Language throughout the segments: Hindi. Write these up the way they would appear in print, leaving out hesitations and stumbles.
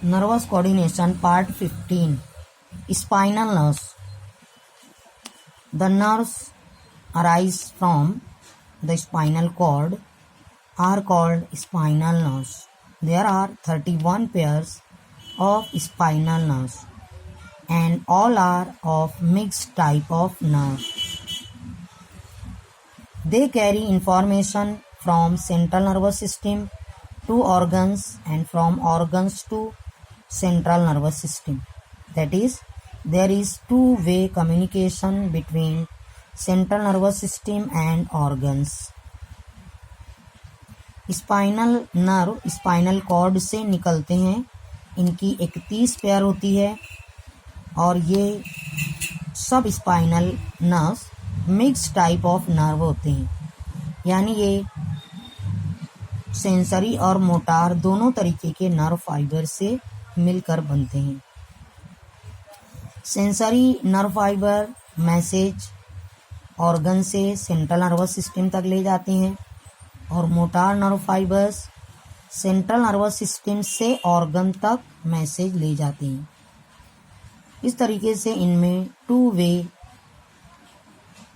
Nervous coordination, part 15. Spinal nerves. The nerves arise from the spinal cord are called spinal nerves. There are 31 pairs of spinal nerves and all are of mixed type of nerve. They carry information from central nervous system to organs and from organs to central nervous system. That is, there is two-way communication between central nervous system and organs. Spinal nerve spinal cord से निकलते हैं. इनकी 31 पेयर होती है और ये सब spinal nerves mix type of nerve होते हैं, यानी ये सेंसरी और मोटार दोनों तरीके के नर्व फाइबर से मिलकर बनते हैं. Sensory nerve fibre message organ से सेंट्रल नर्वस सिस्टम तक ले जाते हैं और motor nerve fibres central nervous system से ऑर्गन तक मैसेज ले जाते हैं. इस तरीके से इनमें टू वे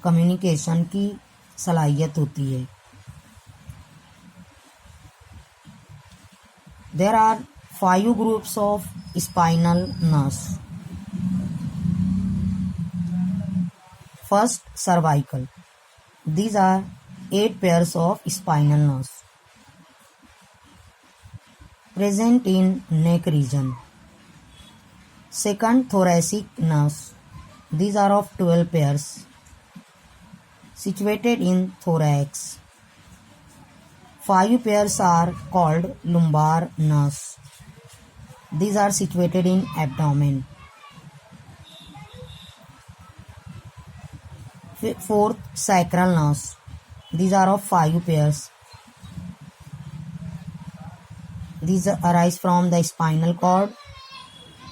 कम्युनिकेशन की सलाहियत होती है. There are 5 groups of spinal nerves. First, cervical. These are 8 pairs of spinal nerves present in neck region. Second, thoracic nerves. These are of 12 pairs situated in thorax. 5 pairs are called lumbar nerves. These are situated in abdomen. Fourth, sacral nerves. These are of 5 pairs. These arise from the spinal cord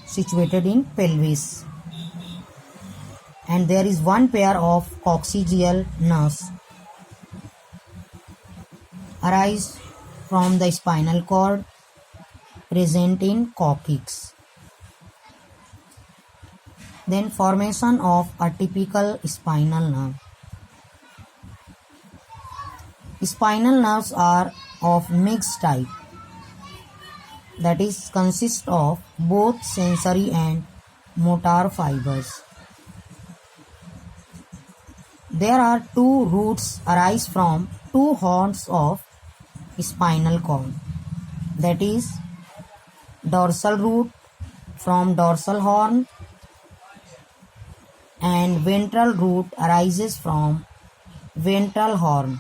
situated in pelvis. And there is 1 pair of coccygeal nerves arise from the spinal cord present in coccyx. Then formation of a typical spinal nerve. Spinal nerves are of mixed type, that is consist of both sensory and motor fibers. There are 2 roots arise from 2 horns of spinal cord, that is dorsal root from dorsal horn and ventral root arises from ventral horn.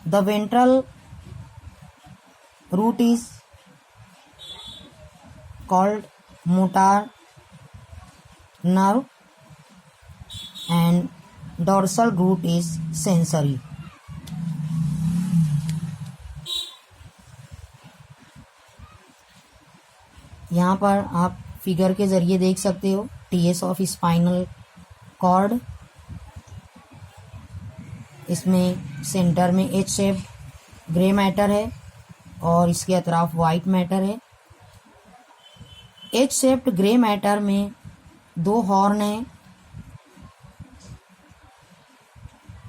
The ventral root is called motor nerve and dorsal root is sensory. यहाँ पर आप फिगर के जरिए देख सकते हो टीएस ऑफ स्पाइनल कॉर्ड. इसमें सेंटर में एच शेप ग्रे मैटर है और इसके अतराफ वाइट मैटर है. एच शेप्ड ग्रे मैटर में 2 हॉर्न है,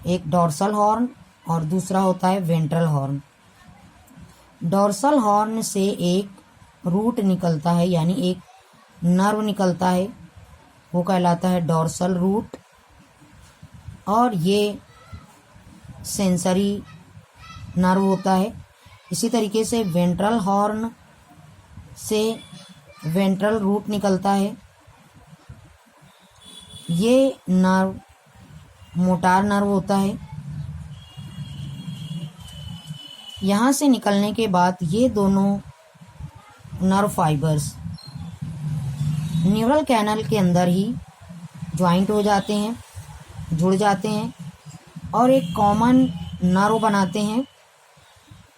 एक डॉर्सल हॉर्न और दूसरा होता है वेंट्रल हॉर्न. डॉर्सल हॉर्न से एक रूट निकलता है, यानी एक नर्व निकलता है, वो कहलाता है डॉर्सल रूट और ये सेंसरी नर्व होता है. इसी तरीके से वेंट्रल हॉर्न से वेंट्रल रूट निकलता है. ये नर्व मोटार नर्व होता है. यहाँ से निकलने के बाद ये दोनों नर्व फाइबर्स न्यूरल कैनल के अंदर ही ज्वाइंट हो जाते हैं, जुड़ जाते हैं और एक कॉमन नर्व बनाते हैं.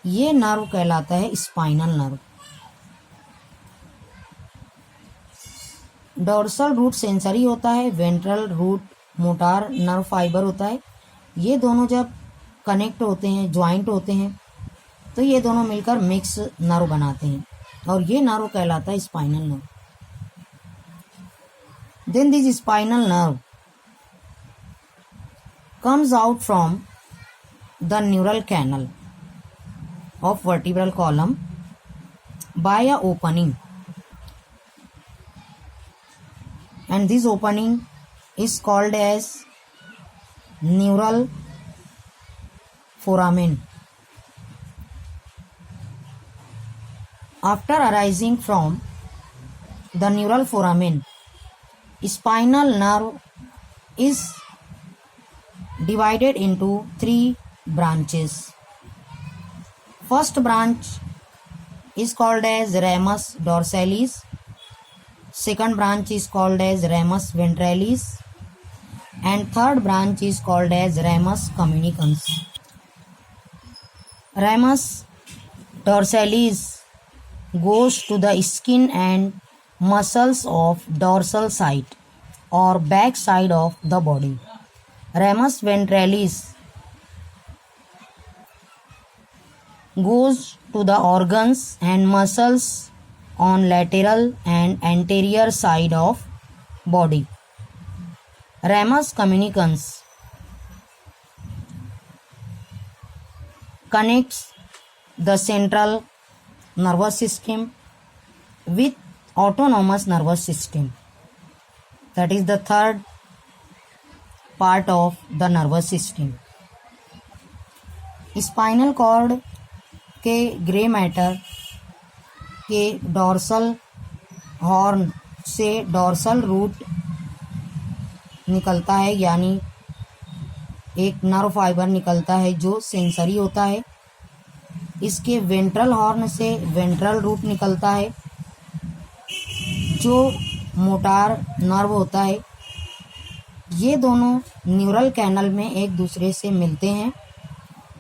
ये नर्व कहलाता है spinal nerve. Dorsal root sensory होता है, ventral root motor nerve fibre होता है. ये दोनों जब कनेक्ट होते हैं, ज्वाइंट होते हैं, तो ये दोनों मिलकर मिक्स नर्व बनाते हैं और ये नर्व कहलाता है spinal nerve. Then this spinal nerve comes out from the neural canal of vertebral column by a opening, and this opening is called as neural foramen. After arising from the neural foramen, spinal nerve is divided into 3 branches. First branch is called as ramus dorsalis. Second branch is called as ramus ventralis. And third branch is called as ramus communicans. Ramus dorsalis goes to the skin and muscles of dorsal side or back side of the body. Ramus ventralis goes to the organs and muscles on lateral and anterior side of body. Ramus communicans connects the central nervous system with autonomous nervous system. That is the third part of the nervous system. Spinal cord के ग्रे मैटर के डॉर्सल हॉर्न से डॉर्सल रूट निकलता है, यानी एक नर्व फाइबर निकलता है जो सेंसरी होता है। इसके वेंट्रल हॉर्न से वेंट्रल रूट निकलता है जो मोटार नर्व होता है। ये दोनों न्यूरल कैनल में एक दूसरे से मिलते हैं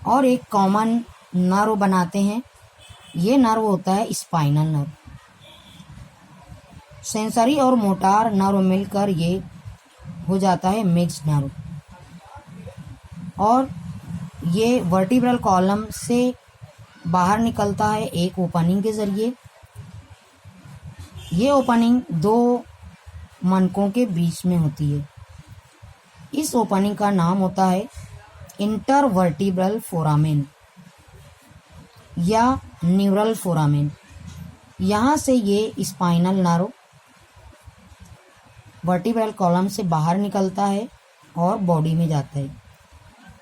और एक कॉमन नर्व बनाते हैं। ये नर्व होता है स्पाइनल नर्व। सेंसरी और मोटार नर्व मिलकर ये हो जाता है मिक्स्ड नर्व और ये वर्टिब्रल कॉलम से बाहर निकलता है एक ओपनिंग के ज़रिए। ये ओपनिंग 2 मनकों के बीच में होती है। इस ओपनिंग का नाम होता है इंटरवर्टिब्रल फोरामेन या न्यूरल फोरामेन। यहाँ से ये स्पाइनल नर्व वर्टिब्रल कॉलम से बाहर निकलता है और बॉडी में जाता है।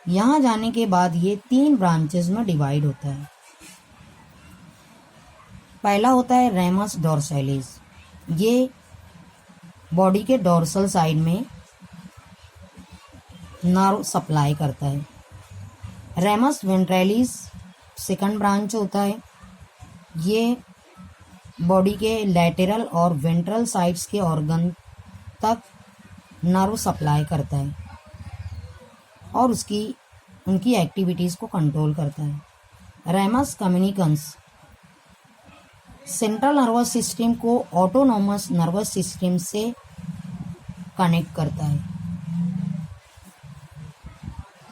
यहाँ जाने के बाद ये 3 ब्रांचेस में डिवाइड होता है। पहला होता है रेमस डॉर्सैलिस। ये बॉडी के डॉर्सल साइड में नर्व सप्लाई करता है। रेमस वेंट्रालिस सेकंड ब्रांच होता है। ये बॉडी के लैटेरल और वेंट्रल साइड्स के ऑर्गन तक नर्व सप्लाई करता है और उनकी एक्टिविटीज़ को कंट्रोल करता है। रेमस कम्युनिकन्स सेंट्रल नर्वस सिस्टम को ऑटोनोमस नर्वस सिस्टम से कनेक्ट करता है।